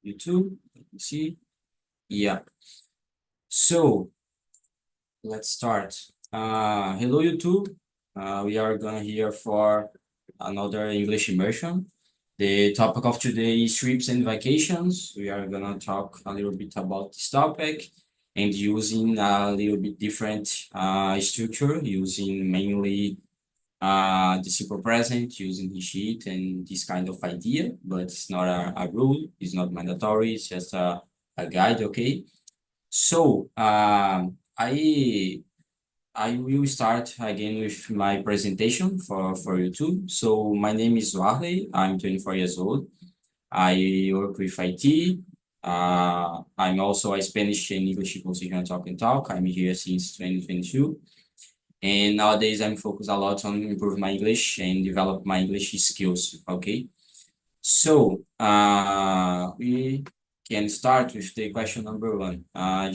YouTube. Let me see. Yeah. So let's start. Hello YouTube. We are gonna here for another English immersion. The topic of today is trips and vacations. We are gonna talk a little bit about this topic and using a little bit different structure, using mainly the simple present, using the sheet and this kind of idea, but it's not a rule, it's not mandatory, it's just a guide, okay? So I will start again with my presentation for YouTube. So my name is Warley. I'm 24 years old. I work with IT. I'm also a Spanish and English position Talk and Talk. I'm here since 2022. And nowadays I'm focused a lot on improve my English and develop my English skills. Okay. So we can start with the question number one. I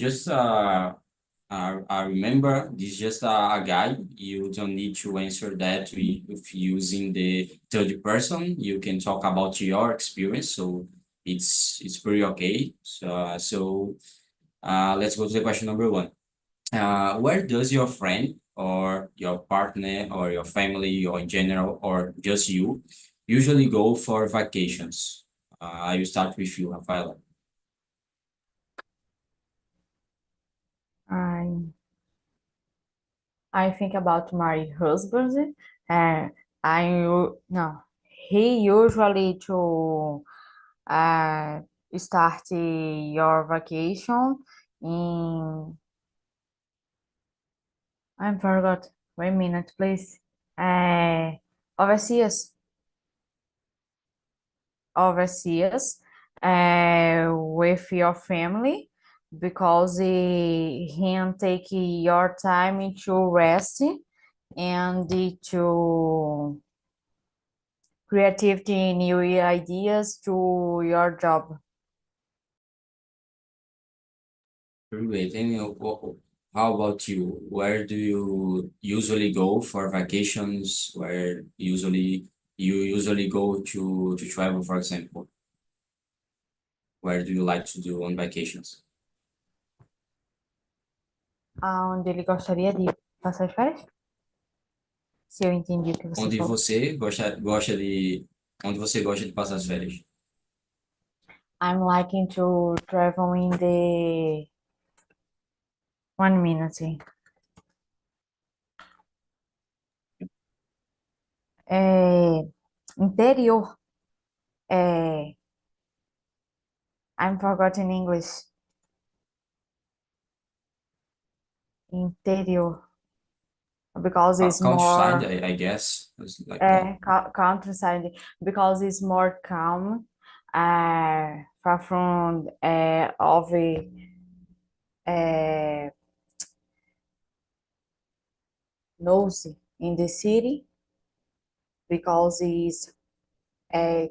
remember this is just a guide. You don't need to answer that with using the third person. You can talk about your experience. So it's pretty okay. So let's go to the question number one. Where does your friend or your partner or your family or in general or just you usually go for vacations? I will start with you, Rafaela. I think about my husband. No, he usually to uh, start your vacation in. I forgot. Wait a minute, please. Overseas, with your family because he can take your time to rest and to creativity, new ideas to your job. Great. And how about you? Where do you usually go for vacations? Where you usually go to travel, for example? Where do you like to do on vacations? Aonde ele gostaria de passar as férias? Se eu entendi o que você Onde falou. você onde você gosta de passar as férias? I'm liking to travel in the 1 minute. Interior. I'm forgotten English. Interior. Because it's Countryside, more I guess. It's like that. countryside because it's more calm, far from of noisy in the city because it's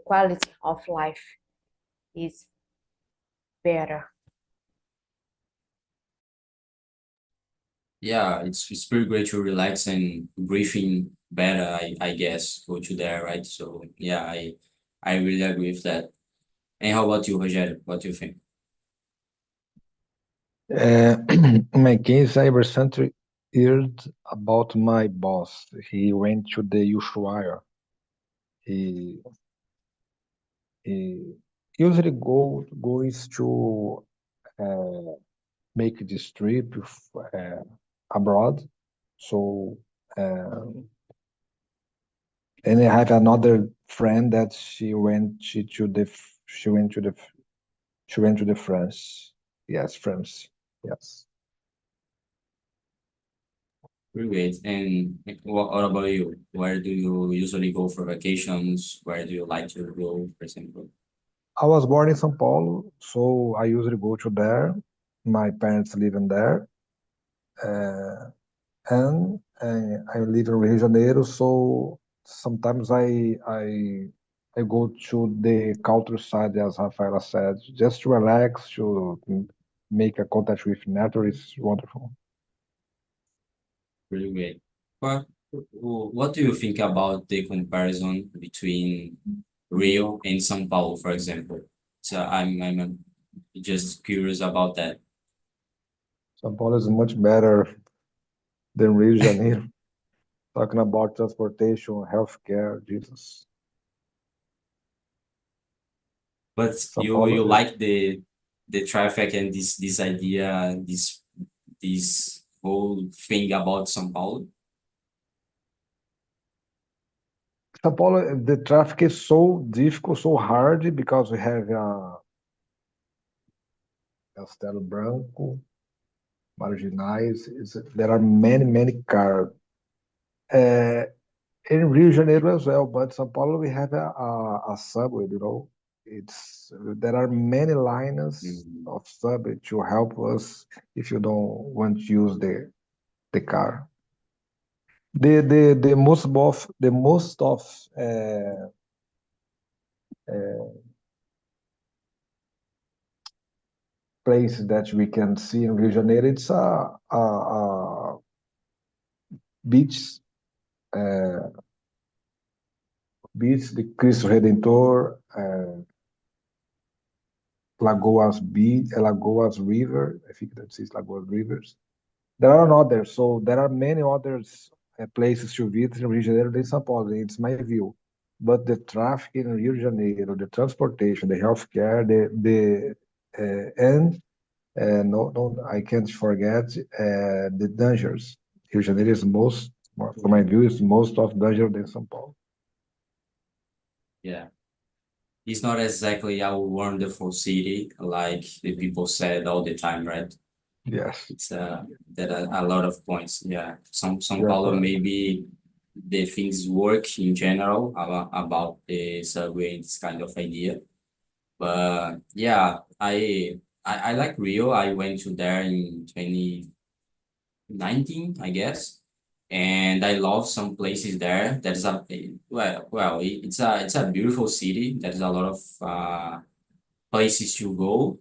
quality of life is better. Yeah, it's pretty great to relax and breathing better, I guess, go to there, right? So yeah, I really agree with that. And how about you, Rogério? What do you think? In my case, I recently heard about my boss. He went to the Ushuaia. He he usually goes to make this trip abroad. So and I have another friend that she went to the France. Yes, France. Yes. Pretty great. And what about you? Where do you usually go for vacations? Where do you like to go, for example? I was born in São Paulo, so I usually go to there. My parents live in there, and I live in Rio de Janeiro. So sometimes I go to the countryside, as Rafaela said, just to relax, to make a contact with nature. Is wonderful. Pretty great. But what do you think about the comparison between Rio and São Paulo, for example? So I'm just curious about that. São Paulo is much better than Rio de Janeiro. Talking about transportation, healthcare, Jesus. But São you Paulo, like the traffic and this idea, this whole thing about São Paulo? São Paulo, the traffic is so difficult, so hard because we have Castelo Branco, Marginais. There are many cars. In Rio de Janeiro as well, but São Paulo we have a subway, you know. There are many lines Mhm. of subway to help us if you don't want to use the car. The most of places that we can see in Rio de Janeiro, it's a beach, the Cristo Redentor, Lagoas River. I think that says Lagoas Rivers. There are others, so there are many others places to visit in Rio de Janeiro than São Paulo. It's my view, but the traffic in Rio de Janeiro, the transportation, the healthcare, and no, I can't forget the dangers. Rio de Janeiro is from my view, is most of danger than São Paulo. Yeah. It's not exactly a wonderful city like the people said all the time, right? Yes, It's there are a lot of points. Yeah. São you're Paulo correct. maybe the things work in general about the subway, this kind of idea. But yeah, I like Rio. I went to there in 2019, I guess. And I love some places there. There's it's a beautiful city. There's a lot of places to go.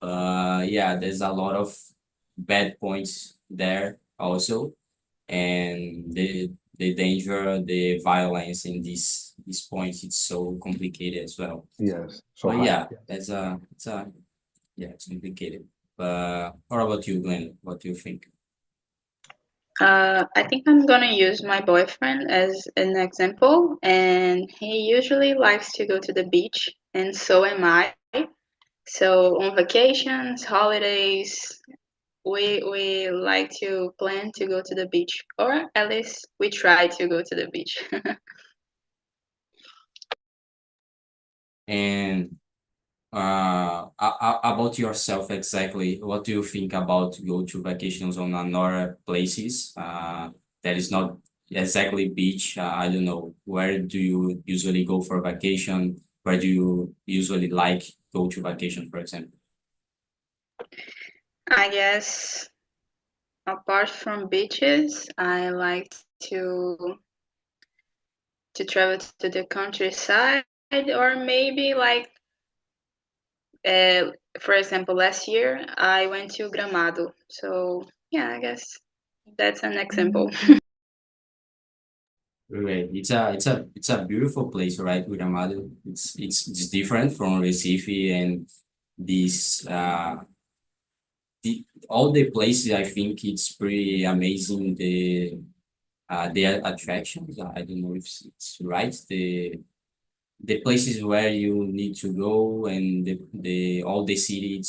Yeah, there's a lot of bad points there also, and the danger, the violence in this point, it's so complicated as well. Yes, so But high. yeah, Yes. it's complicated. But what about you, Glenn? What do you think? I think I'm gonna use my boyfriend as an example, and he usually likes to go to the beach, and so am I. So on vacations, holidays, we like to plan to go to the beach, or at least we try to go to the beach. And about yourself exactly, what do you think about go to vacations on another places that is not exactly beach? I don't know, where do you usually go for vacation? Where do you usually like go to vacation, for example? I guess apart from beaches, I like to travel to the countryside, or maybe like for example, last year I went to Gramado. So yeah, I guess that's an example. Right. It's a beautiful place, right? Gramado. It's different from Recife and this all the places. I think it's pretty amazing. The attractions. I don't know if it's right. The places where you need to go and the all the city.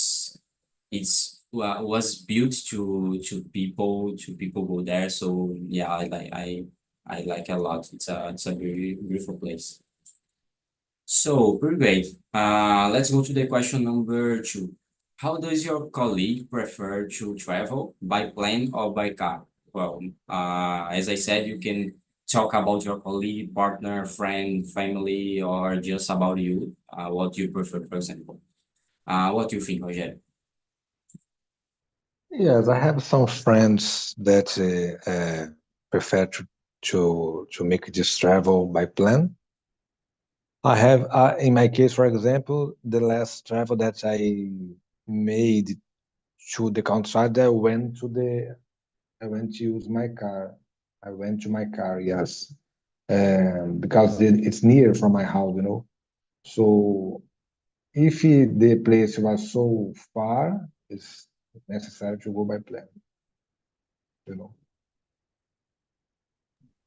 Was built to people go there. So yeah, I like a lot. It's a very beautiful place. So pretty great. Let's go to the question number 2. How does your colleague prefer to travel, by plane or by car? Well, as I said, you can talk about your colleague, partner, friend, family, or just about you. What you prefer, for example. What do you think, Roger? Yes, I have some friends that prefer to make this travel by plane. I have, in my case, for example, the last travel that I made to the countryside, I went to use my car. I went to my car, yes, because it's near from my house, you know. So if the place was so far, it's necessary to go by plane, you know.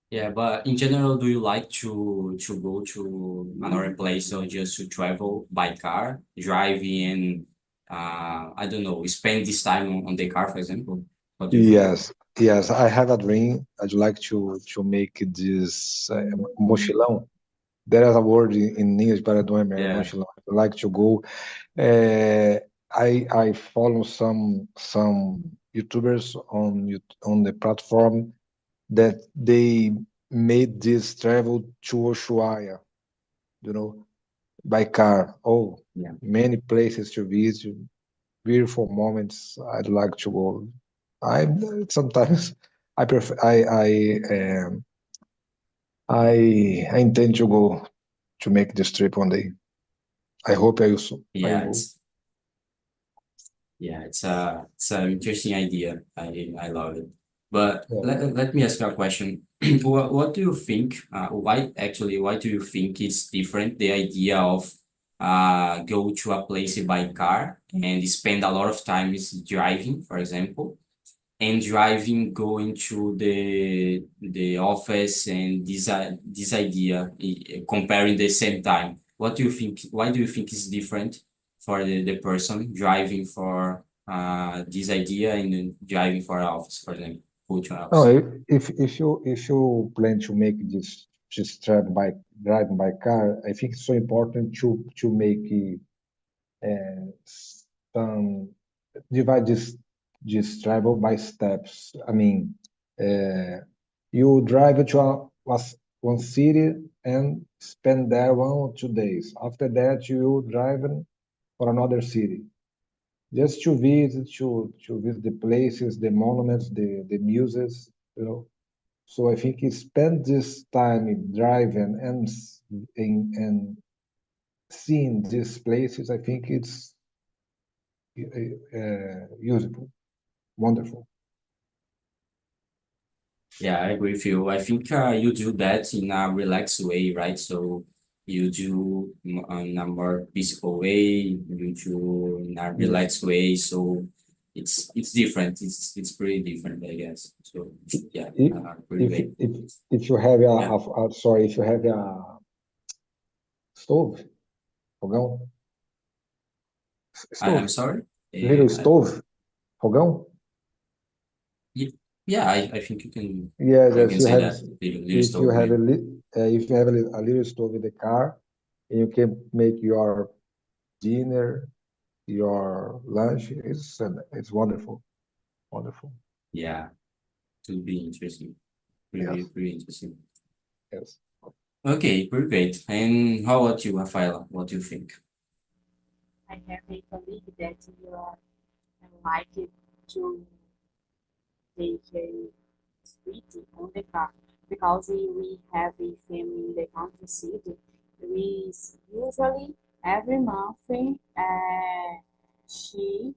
Yeah, but in general, do you like to go to another place or just to travel by car, driving and I don't know, spend this time on the car, for example? What do you think? Yes, I have a dream. I'd like to make this mochilão. There is a word in English, but I don't remember. Yeah, Mochilão. I'd like to go. Uh, I follow some YouTubers on the platform that they made this travel to Ushuaia, you know, by car. Oh, yeah, many places to visit, beautiful moments. I'd like to go. I sometimes I prefer I intend to go to make this trip one day. I hope I yeah. will. It's an interesting idea. I love it. But Yeah. let me ask you a question. What do you think? Why do you think it's different, the idea of go to a place by car and spend a lot of time is driving, for example, and driving going to the office and this idea comparing the same time. What do you think? Why do you think is different for the person driving for this idea and then driving for office, for example, go to an No, office? if you plan to make this trip by driving by car, I think it's so important to make some divide this travel by steps. I mean, uh, you drive to one city and spend there 1 or 2 days. After that, you driving for another city just to visit the places, the monuments, the muses, you know. So I think he spent this time driving and seeing these places. I think it's useful, wonderful. Yeah, I agree with you. I think you do that in a relaxed way, right? So you do in a more peaceful way, you do in a Yeah. relaxed way. So it's different. It's pretty different, I guess. So yeah, If pretty if great. if if you have Yeah, sorry, if you have a stove, fogão, I'm stove, sorry. little I, stove, fogão. yeah, I think Yes, you yes. can You say have that. Little if you stove, have yeah. if you have a little stove in the car, and you can make your dinner, your lunch. It's wonderful, wonderful. Yeah, to be interesting. Yes, Pretty interesting. yes. Okay, pretty great. And how about you, Rafaela? What do you think? I have a colleague that you are like to take a street on the car because we have a family in the country city. We usually every month she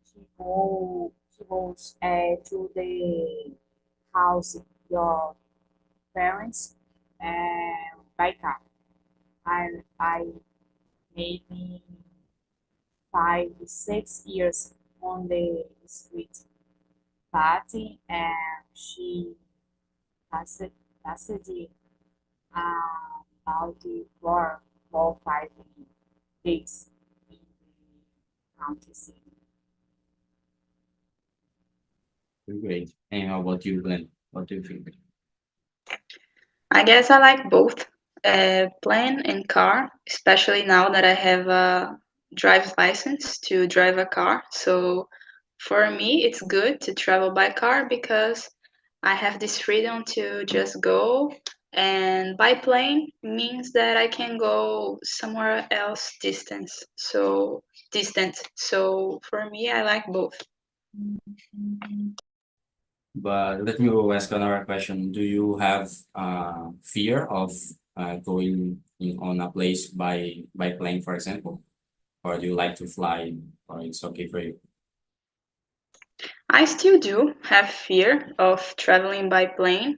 she goes to the house your parents by car. I maybe 5 6 years on the street party and she passed passed about 4 or 5 days in the county city. Pretty great. And how about you, Glenn? What do you think? I guess I like both plane and car, especially now that I have a driver's license to drive a car. So for me, it's good to travel by car because I have this freedom to just go. And by plane means that I can go somewhere else distant. So for me, I like both. But let me ask another question. Do you have fear of going on a place by plane, for example? Or do you like to fly, or it's okay for you? I still do have fear of traveling by plane,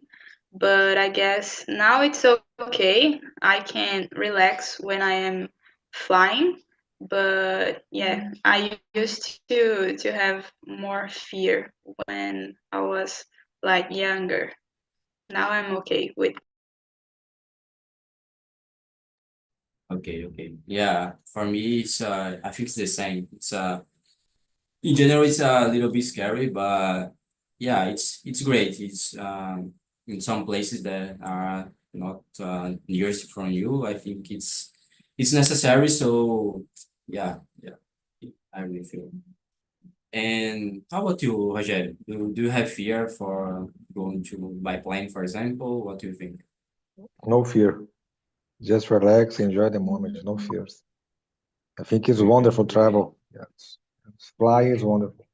but I guess now it's okay. I can relax when I am flying. But yeah, I used to have more fear when I was like younger. Now I'm okay with. Okay. Yeah, for me, I think it's the same. In general, it's a little bit scary, but yeah, it's great. It's in some places that are not nearest from you. I think it's necessary. So yeah, I really feel. And how about you, Roger? Do you have fear for going to by plane, for example? What do you think? No fear. Just relax, enjoy the moment. No fears. I think it's Very good, wonderful very good, travel. Yes. Flying is wonderful.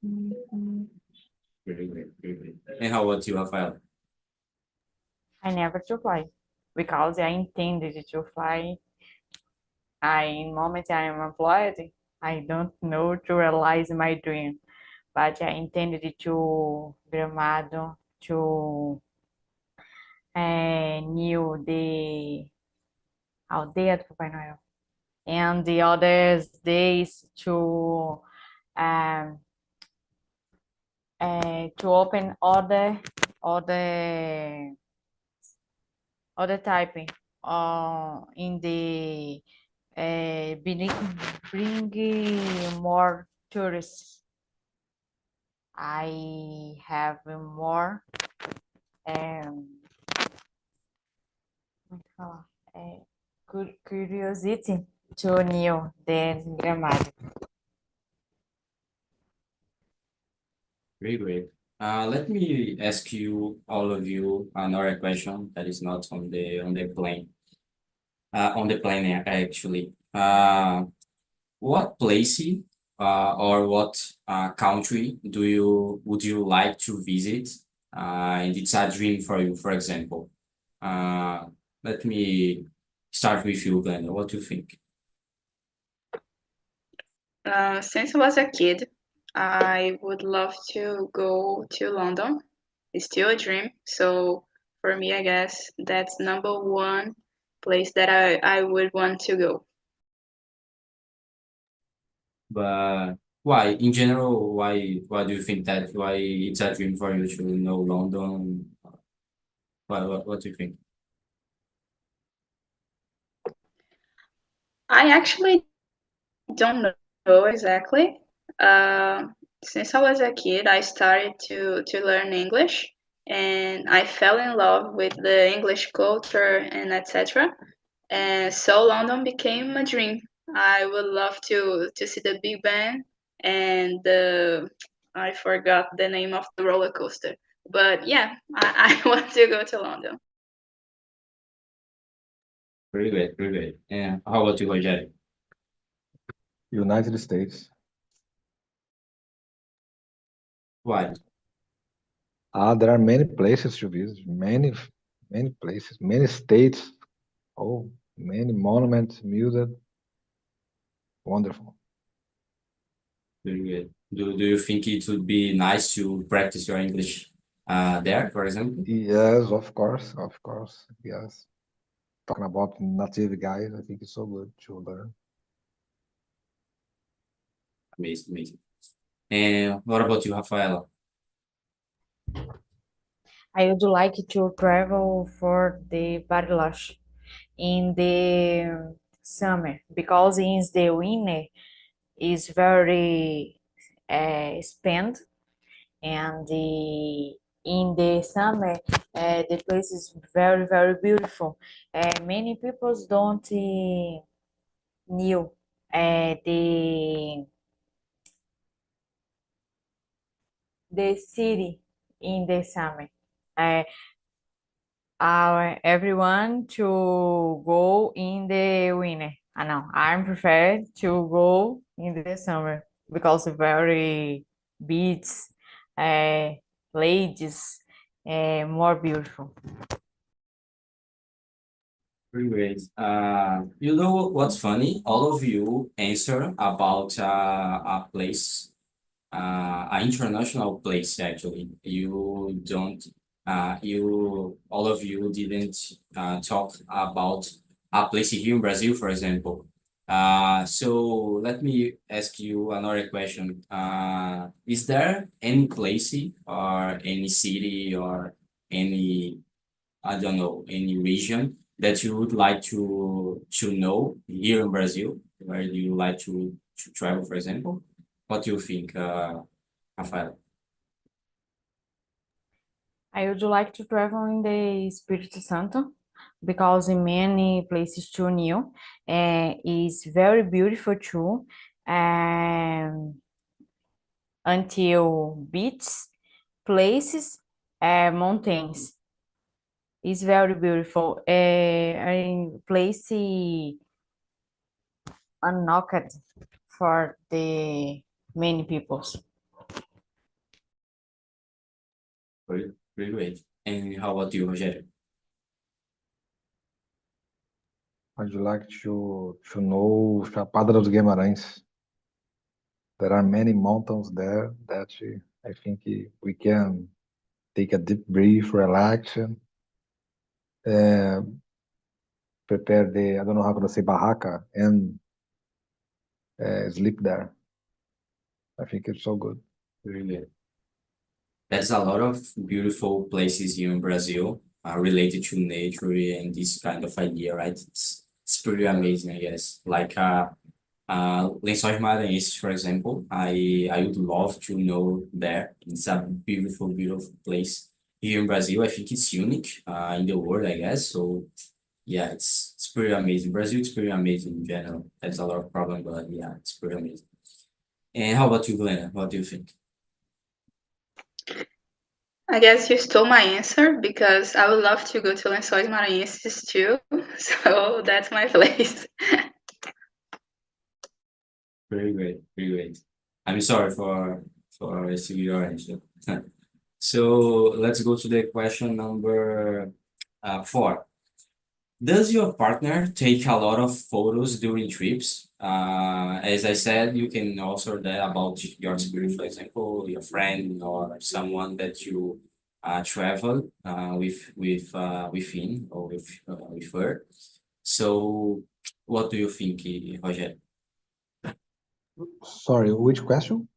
very good. And how about you, Rafael? I never to fly because I intended to fly. In moment I am employed, I don't know to realize my dream, but I intended to Gramado to knew the aldeia do Papai Noel, and the other days um, to open other other typing in the bring more tourists. I have more como é que fala? Curiosity to new than Gramado. Very great. Let me ask you, all of you, another question that is not on the plane. On the plane actually. What place or what country would you like to visit? And it's a dream for you, for example. Let me start with you, Glenda. What do you think? Since I was a kid, I would love to go to London. It's still a dream. So for me, I guess that's number one place that I would want to go. But why, in general, why do you think that? Why it's a dream for you to know London? What do you think? I actually don't know exactly. Uh, since I was a kid, I started to learn English, and I fell in love with the English culture and etc. And so London became a dream. I would love to see the Big Ben and the I forgot the name of the roller coaster. But yeah, I want to go to London. Very good, very good. And how about you, Roger? United States. Why? There are many places to visit. Many places, many states. Oh, many monuments, music. Wonderful. Very good. Do you think it would be nice to practice your English there, for example? Yes, of course, of course. Yes. Talking about native guys, I think it's so good to learn. Amazing, amazing. And what about you, Rafaela? I would like to travel for the Bariloche in the summer because in the winter is very spent, and in the summer the place is very beautiful. Many people don't knew the city in the summer. Uh, everyone to go in the winter. I know I'm preferred to go in the summer because very beach, uh, ladies, more beautiful. Very great. You know what's funny? All of you answer about a place, an international place actually. You don't, all of you didn't talk about a place here in Brazil, for example. So let me ask you another question. Is there any place or any city or any, I don't know, any region that you would like to know here in Brazil, where you like to travel, for example? What do you think, Rafael? I would like to travel in the Espírito Santo because in many places too new and it's very beautiful too. And until beaches, places, mountains. It's very beautiful. A place unlocked for the many peoples. Very, very great. And how about you, Rogério? I'd like to know Chapada dos Guimarães. There are many mountains there that I think we can take a deep breath, relax, prepare I don't know how to say barraca, and sleep there. I think it's so good. Very good. There's a lot of beautiful places here in Brazil, related to nature and this kind of idea, right? It's pretty amazing, I guess. Like Lençóis Maranhenses, for example, I would love to know there. It's a beautiful, beautiful place here in Brazil. I think it's unique in the world, I guess. So yeah, it's pretty amazing. Brazil is pretty amazing in general. There's a lot of problems, but yeah, it's pretty amazing. And how about you, Glenna? What do you think? I guess you stole my answer because I would love to go to Lençóis Maranhenses too. So that's my place. Very great, very great. I'm sorry for stealing your answer. So let's go to the question number 4. Does your partner take a lot of photos during trips? As I said, you can also that about your experience, for example, your friend or someone that you travel with him or with her. So, what do you think, Roger? Sorry, which question?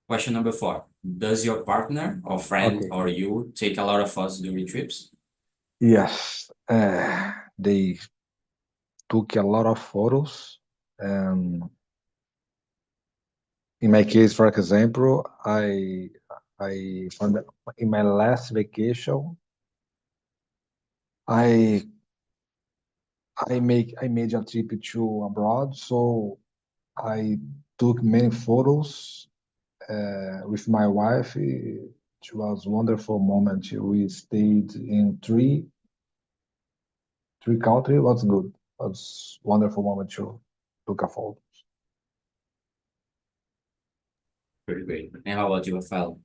Question number 4. Does your partner or friend Okay. or you take a lot of photos during trips? Yes, they took a lot of photos. In my case, for example, in my last vacation, I made a trip to abroad, so I took many photos with my wife. It was wonderful moment. We stayed in three countries. It was good. It was wonderful moment to took a photo. Pretty great. And how about you, Rafael?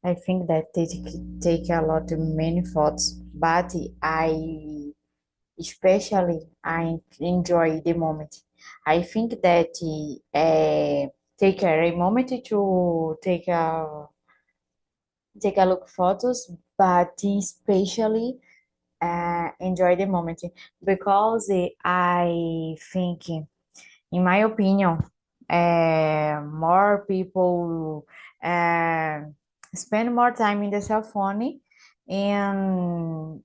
I think that they take a lot of many photos, but I enjoy the moment. I think that take a moment to take a look photos, but especially enjoy the moment because I think, in my opinion, more people spend more time in the cell phone and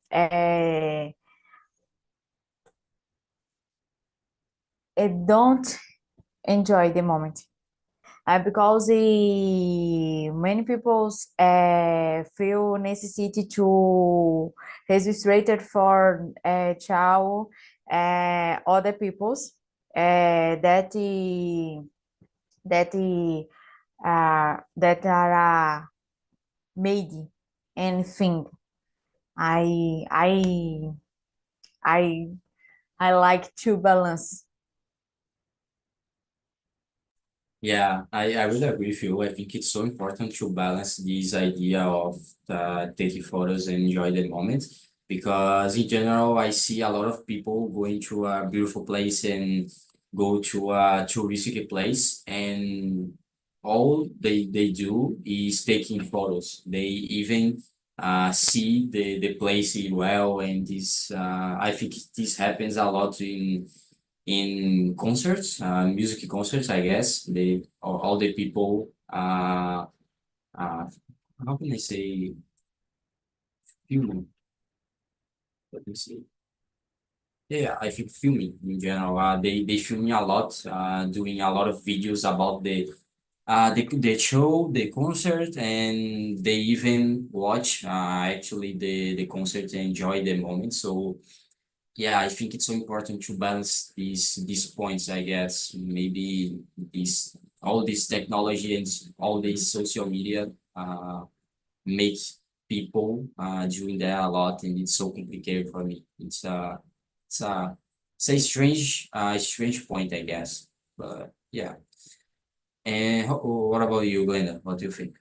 don't enjoy the moment. Because many people feel necessity to register for child other people's that that are made and thing. I I I I like to balance. Yeah, I really agree with you. I think it's so important to balance this idea of taking photos and enjoy the moment because in general, I see a lot of people going to a beautiful place and go to a touristic place and all they do is taking photos. They even see the place well, and this I think this happens a lot in concerts, music concerts, I guess. All the people how can I say, film? Let me see. Yeah, I think filming in general. They film me a lot, doing a lot of videos about the show, the concert, and they even watch actually the concert and enjoy the moment. So yeah, I think it's so important to balance these points, I guess. Maybe this all this technology and all this social media make people doing that a lot, and it's so complicated for me. It's a it's a strange point, I guess. But yeah. And what about you, Glenda? What do you think?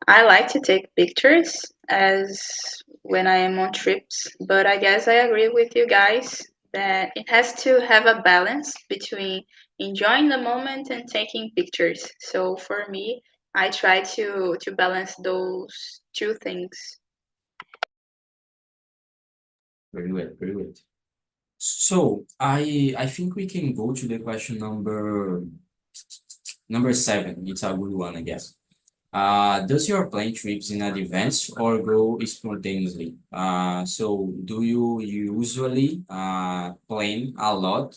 I like to take pictures as when I am on trips, but I guess I agree with you guys that it has to have a balance between enjoying the moment and taking pictures. So for me, I try to balance those two things. Very good, very good. So I think we can go to the question number 7. It's a good one, I guess. Does your plan trips in advance or go spontaneously? So do you usually plan a lot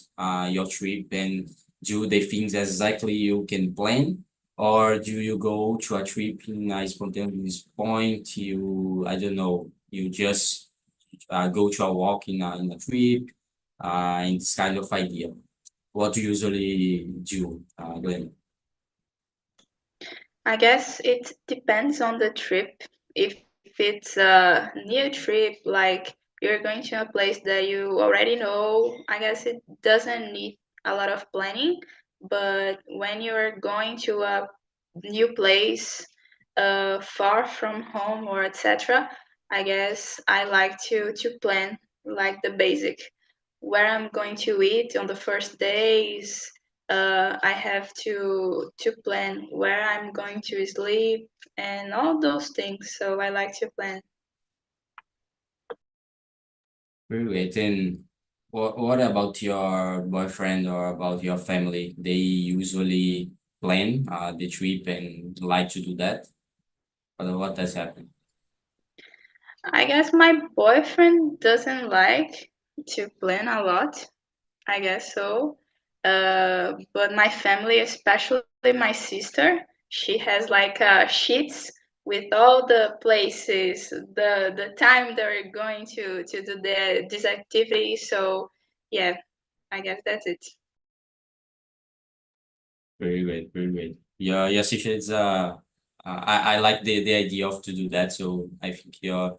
your trip and do the things exactly you can plan, or do you go to a trip in a spontaneous point? I don't know, you just go to a walk in a trip, in this kind of idea. What do you usually do, Glenn? I guess it depends on the trip. If it's a new trip, like you're going to a place that you already know, I guess it doesn't need a lot of planning. But when you're going to a new place, far from home or etc., I guess I like to plan like the basic where I'm going to eat on the first days. I have to plan where I'm going to sleep and all those things. So I like to plan. Great. And what about your boyfriend or about your family? They usually plan the trip and like to do that. But what does happen? I guess my boyfriend doesn't like to plan a lot. I guess so. But my family, especially my sister, she has like sheets with all the places, the time they're going to do this activity. So yeah, I guess that's it. Very great, very great. Your sister is I like the idea of to do that. So I think your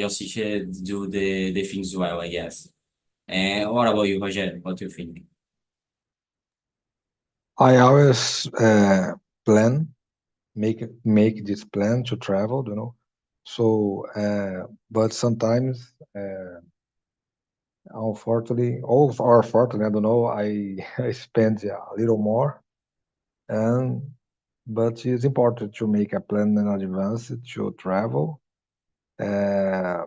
sister do the things well, I guess. And what about you, Roger? What do you think? I always plan, make this plan to travel, you know. So, but sometimes, unfortunately, or fortunately, I don't know, I I spend a little more, and but it's important to make a plan in advance to travel, uh,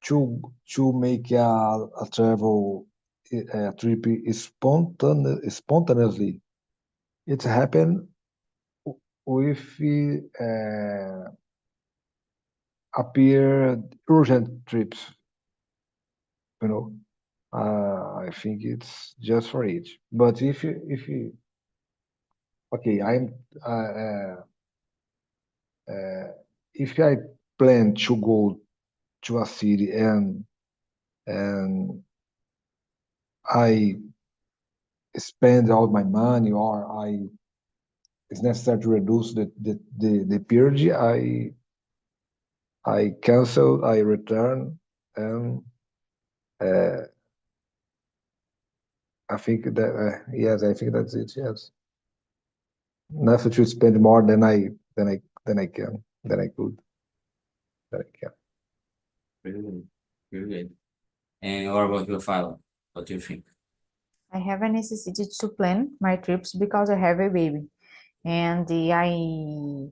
to make a travel a trip spontaneously. It happened with appear urgent trips, you know. I think it's just for each. But if you okay, uh, if I plan to go to a city and I spend all my money or I it's necessary to reduce the period, I cancel, I return, and uh, I think that yes, I think that's it. Yes, nothing to spend more than I could than I can. Very good, very good. And what about your father? What do you think? I have a necessity to plan my trips because I have a baby, and I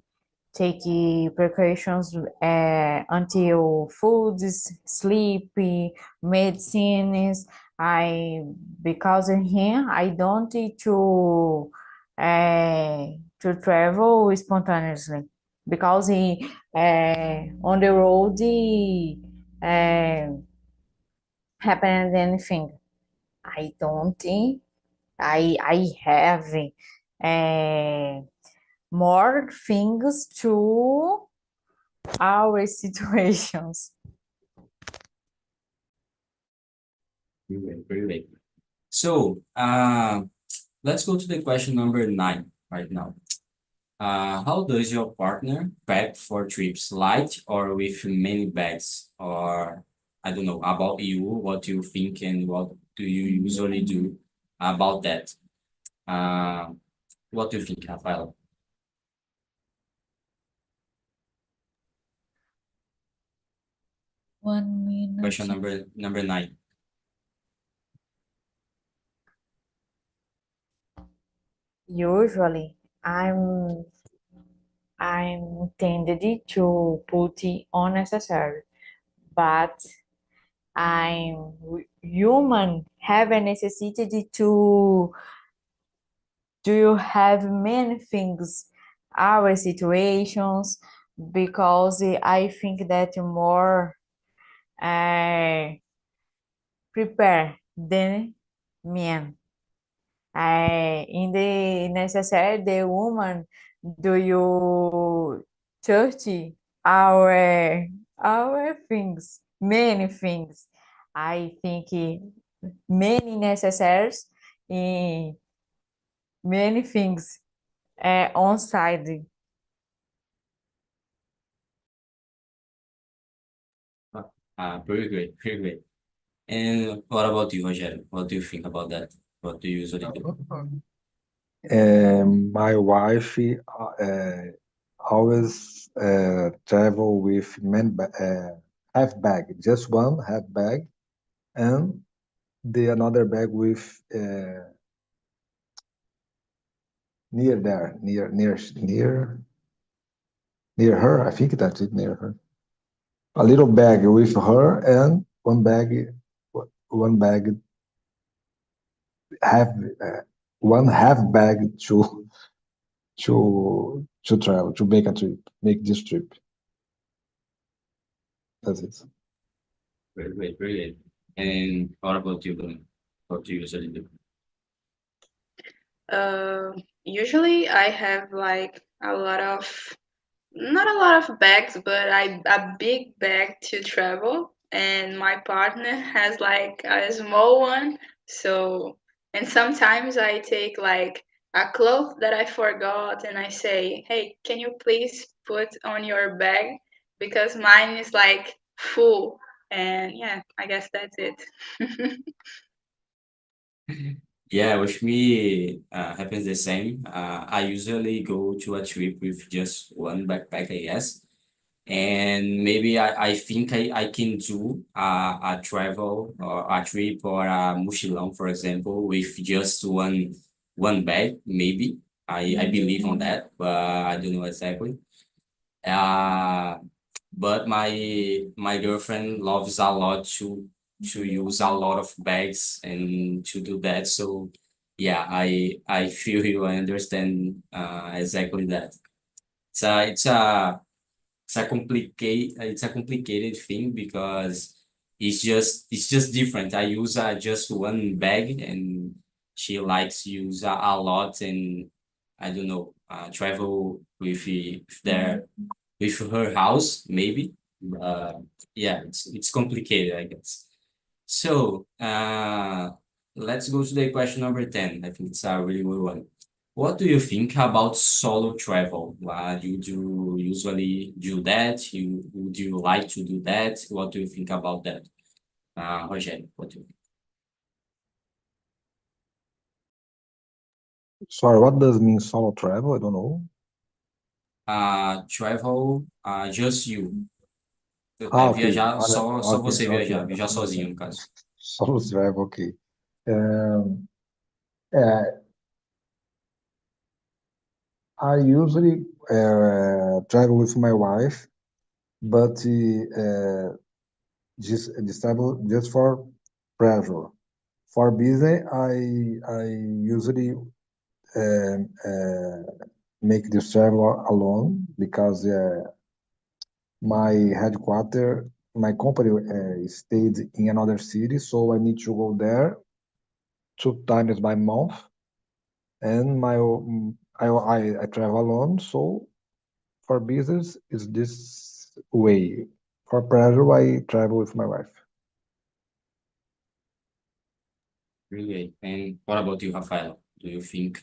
take precautions until foods, sleep, medicines. Because in here I don't need to travel spontaneously because on the road happened anything. I don't think I have more things to our situations. Very late. So, let's go to the question number 9 right now. How does your partner pack for trips, light or with many bags? Or I don't know about you, what you think and what do you usually do about that? Uh, what do you think, Rafael? One minute. Question number 9. Usually, I'm intended to put it unnecessary, but I'm human have a necessity to do you have many things our situations because I think that more prepare than men. In the necessary, the woman, do you touch our our things, many things. I think many necessaries in many things on side. Very great, very great. And what about you, Rogério? What do you think about that? What do you usually do? My wife always travel with half bag, just one half bag, and the another bag with near there, near her. I think that's it, near her. A little bag with her and one bag half one half bag to travel to make this trip. That's it. Very great, very great. And what about you, Bruno? What do you usually do? Usually I have like a lot of, not a lot of bags, but a big bag to travel, and my partner has like a small one. So, and sometimes I take like a cloth that I forgot, and I say, "Hey, can you please put on your bag because mine is like full." And yeah, I guess that's it. Yeah, with me, happens the same. I usually go to a trip with just one backpack, I guess. And maybe I think I can do a travel or a trip or a mochilão, for example, with just one bag, maybe. I believe on that, but I don't know exactly. Uh, but my girlfriend loves a lot to use a lot of bags and to do that. So yeah, I feel you. I understand exactly that. It's a it's a it's a complicated thing because it's just different. I use just one bag and she likes use a lot and I don't know travel with her house maybe. Yeah, it's complicated, I guess. So let's go to the question number 10. I think it's a really good one. What do you think about solo travel? You do usually do that? Would you like to do that? What do you think about that? Rogério, what do you think? Sorry, what does mean solo travel? I don't know. Travel, just you. Ok. Viajar, só Ok, você ok. viajar sozinho, no caso. Solo travel, ok. É, I usually travel with my wife, but this travel just for pleasure. For business, I usually make this travel alone because my headquarter, my company stayed in another city, so I need to go there 2 times by month, and I travel alone. So for business, is this way. For pleasure, I travel with my wife. Really. And what about you, Rafael? Do you think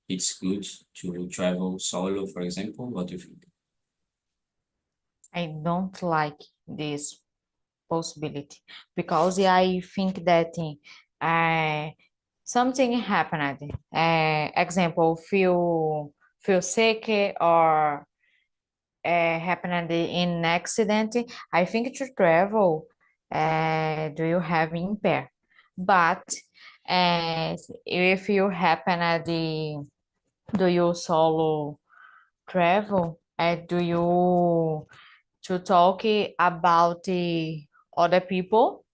it's good to travel solo, for example? What do you think? I don't like this possibility because I think that something happened. Example, feel sick or happened in an accident. I think to travel, do you have impair? But if you happen at do you solo travel? Do you to talk about the other people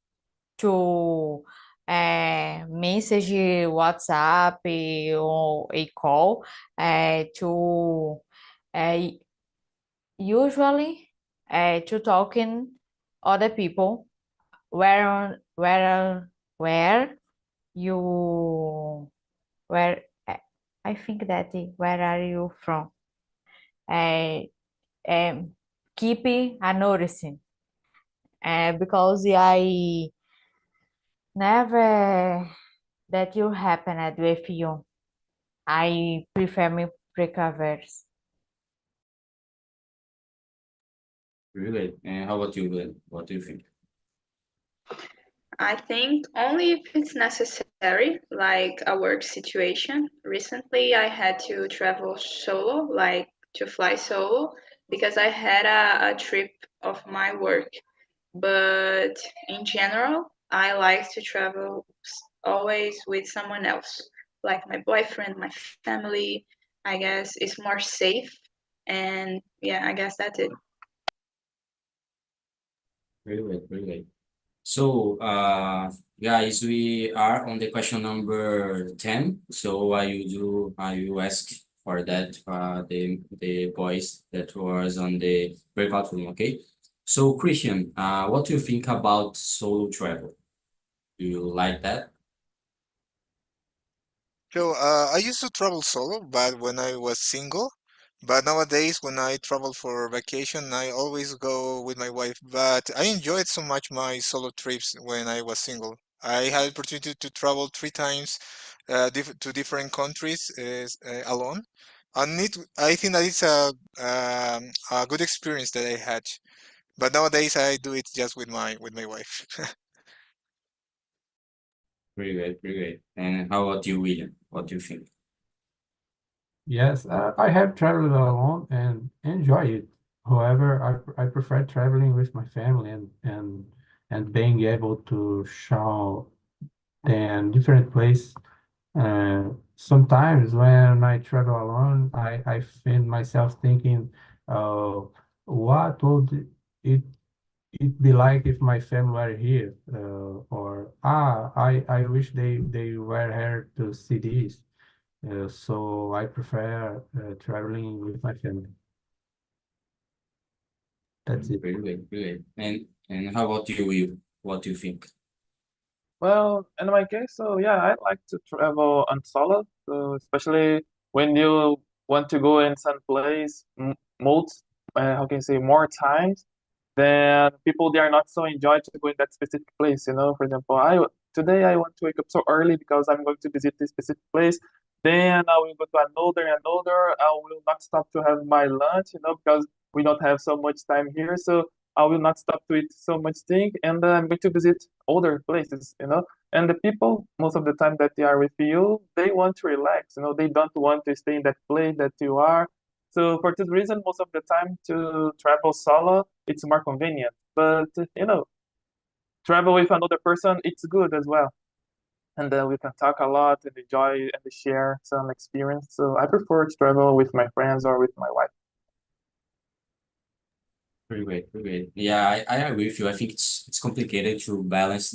to message WhatsApp or a call to uh, usually to talking other people where you where I think that where are you from? Uh, um, keep a noticing because I never that you happened with you. I prefer me recovers. Really? And how about you, Glenn? What do you think? I think only if it's necessary, like a work situation. Recently, I had to travel solo, like to fly solo, because I had a trip of my work. But in general, I like to travel always with someone else, like my boyfriend, my family. I guess it's more safe. And yeah, I guess that's it. Really, really. So, guys, we are on the question number 10. So I will ask for that, the boys that was on the breakout room, okay? So, Christian, what do you think about solo travel? Do you like that? So, I used to travel solo, but when I was single. But nowadays, when I travel for vacation, I always go with my wife. But I enjoyed so much my solo trips when I was single. I had opportunity to travel 3 times to different countries alone, and I think that it's a good experience that I had. But nowadays, I do it just with my wife. Pretty good, pretty good. And how about you, William? What do you think? Yes, I have traveled alone and enjoy it. However, I prefer traveling with my family and being able to show them different place. Sometimes when I travel alone, I find myself thinking, uh, what would it it be like if my family were here? Or I wish they were here to see this. So I prefer traveling with my family. That's it. Pretty good, pretty good. And how about you, Will? What do you think? Well, in my case, so yeah, I like to travel on solo, so especially when you want to go in some place most, how can you say, more times, then people they are not so enjoy to go in that specific place. For example, today I want to wake up so early because I'm going to visit this specific place. Then I will go to another. I will not stop to have my lunch, because we don't have so much time here. So I will not stop to eat so much thing, and I'm going to visit other places. And the people, most of the time that they are with you, they want to relax. They don't want to stay in that place that you are. So for this reason, most of the time to travel solo, it's more convenient. But travel with another person, it's good as well. and then we can talk a lot and enjoy and share some experience. So I prefer to travel with my friends or with my wife. Pretty great, pretty great. Yeah, I agree with you. I think it's complicated to balance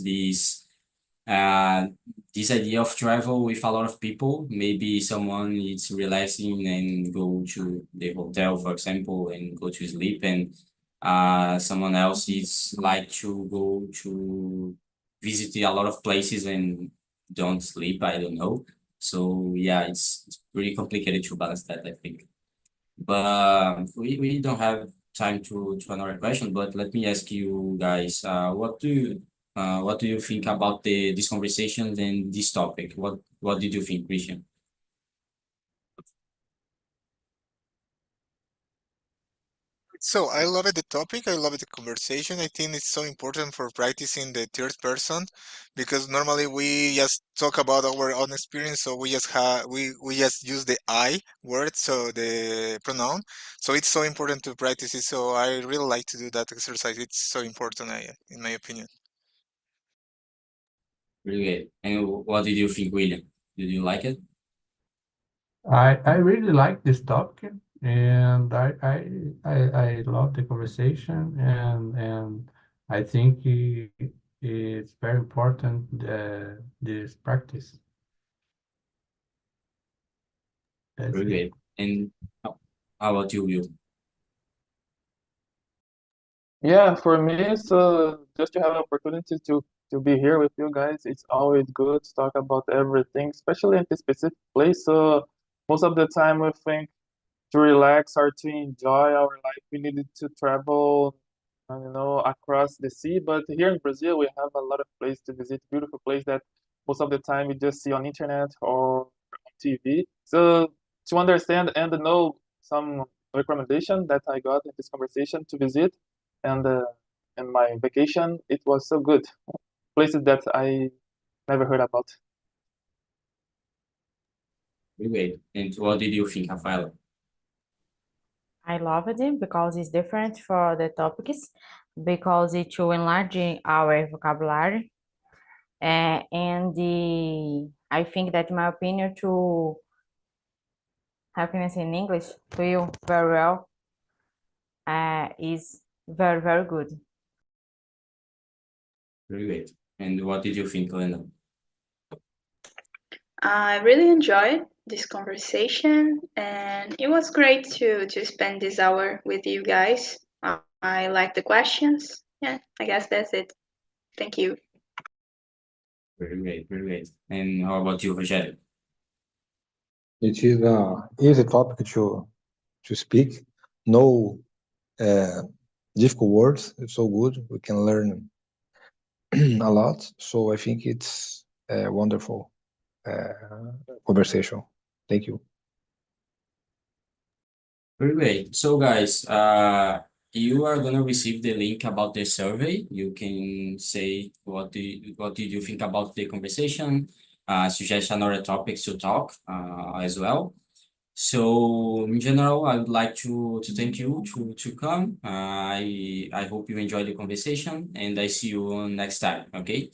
uh this idea of travel with a lot of people. Maybe someone is relaxing and go to the hotel, for example, and go to sleep, and someone else is like to go to visit a lot of places and don't sleep. I don't know. So yeah, it's pretty complicated to balance that, I think. But we don't have time to another question, but let me ask you guys, what do you think about these conversations and this topic? What did you think, Christian? So I love the topic. I love the conversation. I think it's so important for practicing the third person because normally we just talk about our own experience. So we just have we just use the I word, so the pronoun. So it's so important to practice it. So I really like to do that exercise. It's so important, in my opinion. Really great. And what did you think, William? Did you like it? I really like this topic, and I love the conversation, and I think it's very important this practice. That's Really it. great. And how about you, Will? Yeah, for me, so just to have an opportunity to be here with you guys, it's always good to talk about everything, especially at a specific place. So most of the time we think to relax or to enjoy our life, we needed to travel, across the sea. But here in Brazil, we have a lot of places to visit, beautiful place that most of the time we just see on internet or on TV. So to understand and know some recommendation that I got in this conversation to visit, and in my vacation, it was so good. Places that I never heard about. Really great. And what did you think, Rafael? I loved it because it's different for the topics, because it will enlarge our vocabulary. I think that my opinion to, how can I say in English, to you very well, is very, very good. Really great. And what did you think, Lena? I really enjoyed this conversation, and it was great to spend this hour with you guys. I like the questions. Yeah, I guess that's it. Thank you. Very great, very great. And how about you, Rogério? It is a easy topic to speak. No difficult words. It's so good. We can learn a lot. So I think it's a wonderful conversation. Thank you. Very great. So guys, you are gonna receive the link about the survey. You can say what did you think about the conversation, suggest another topics to talk as well. So in general, I would like to thank you to come. I hope you enjoyed the conversation, and I see you next time. Okay.